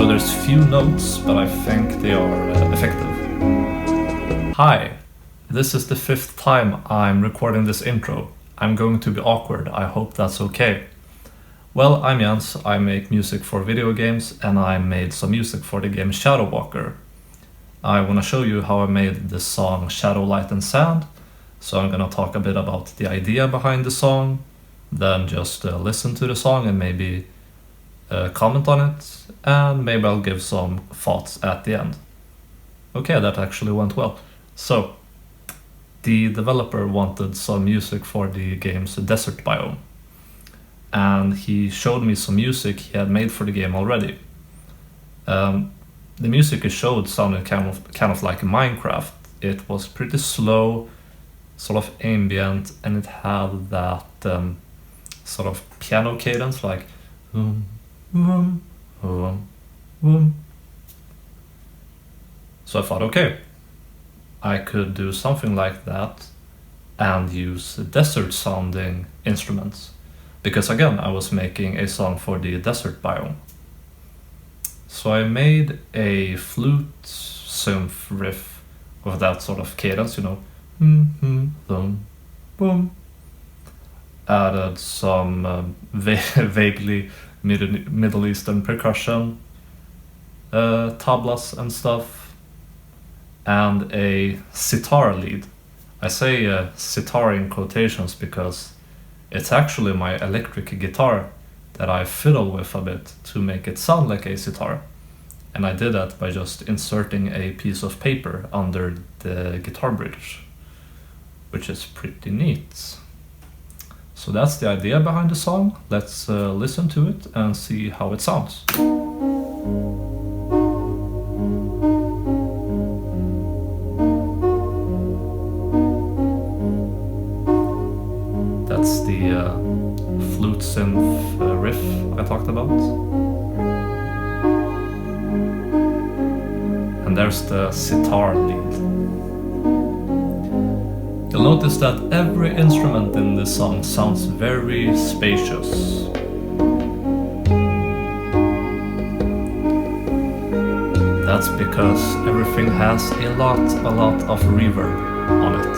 So there's few notes, but I think they are effective. Hi, this is the 5th time I'm recording this intro. I'm going to be awkward, I hope that's okay. Well, I'm Jens, I make music for video games, and I made some music for the game Shadow Walker. I want to show you how I made the song Shadow, Light and Sand, so I'm gonna talk a bit about the idea behind the song, then just listen to the song and maybe comment on it, and maybe I'll give some thoughts at the end. Okay, that actually went well. So, the developer wanted some music for the game's Desert Biome, and he showed me some music he had made for the game already. The music he showed sounded kind of like Minecraft. It was pretty slow, sort of ambient, and it had that sort of piano cadence, like so I thought, okay, I could do something like that and use desert sounding instruments, because again I was making a song for the desert biome. So I made a flute synth riff with that sort of cadence, you know, boom, boom. Added some vaguely Middle Eastern percussion, tablas and stuff, and a sitar lead. I say sitar in quotations because it's actually my electric guitar that I fiddle with a bit to make it sound like a sitar. And I did that by just inserting a piece of paper under the guitar bridge, which is pretty neat. So that's the idea behind the song. Let's listen to it and see how it sounds. That's the flute synth riff I talked about. And there's the sitar lead. You'll notice that every instrument in this song sounds very spacious. That's because everything has a lot of reverb on it.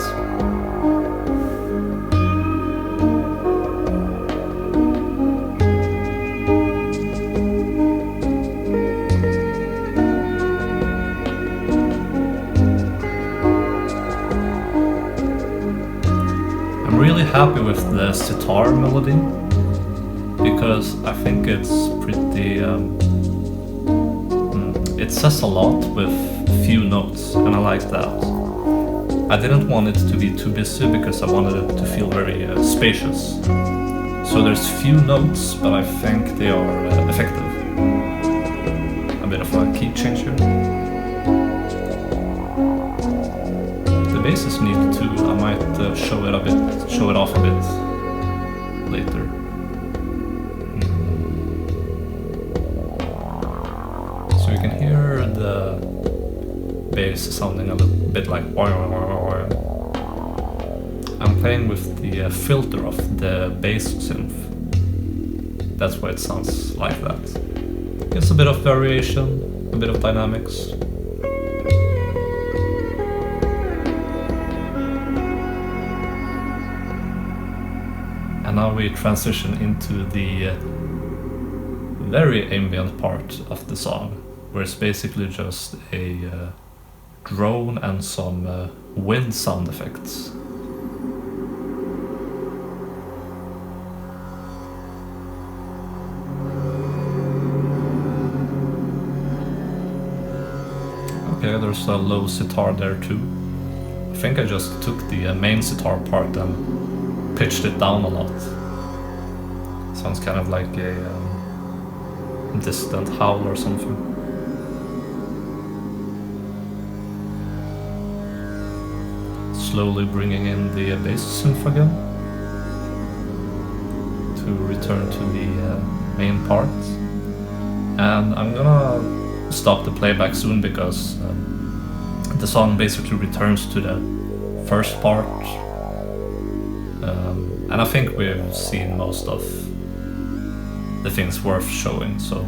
I'm really happy with the sitar melody because I think it's pretty it says a lot with few notes, and I like that. I didn't want it to be too busy because I wanted it to feel very spacious. So there's few notes, but I think they are effective. A bit of a key change here. The bass is neat too. I might show it off a bit later. So you can hear the bass sounding a little bit like. I'm playing with the filter of the bass synth. That's why it sounds like that. It's a bit of variation, a bit of dynamics. And now we transition into the very ambient part of the song, where it's basically just a drone and some wind sound effects. Okay, there's a low sitar there too. I think I just took the main sitar part and pitched it down a lot. Sounds kind of like a distant howl or something. Slowly bringing in the bass synth again to return to the main part. And I'm gonna stop the playback soon because the song basically returns to the first part. And I think we've seen most of the things worth showing, so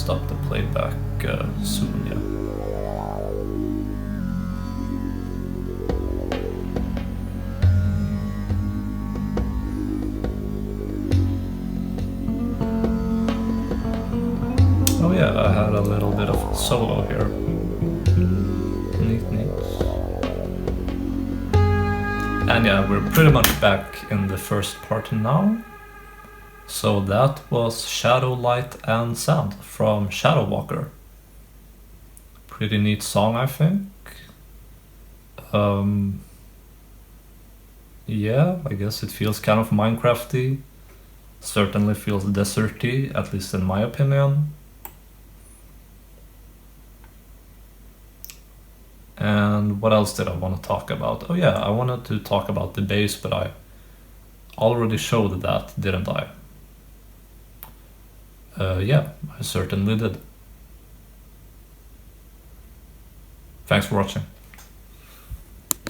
stop the playback soon, yeah. Oh yeah, I had a little bit of solo here. Neat. And yeah, we're pretty much back in the first part now. So that was Shadow, Light and Sand from Shadow Walker. Pretty neat song, I think. Yeah, I guess it feels kind of Minecrafty. Certainly feels deserty, at least in my opinion. And what else did I want to talk about? Oh yeah, I wanted to talk about the base, but I already showed that, didn't I? Yeah, I certainly did. Thanks for watching.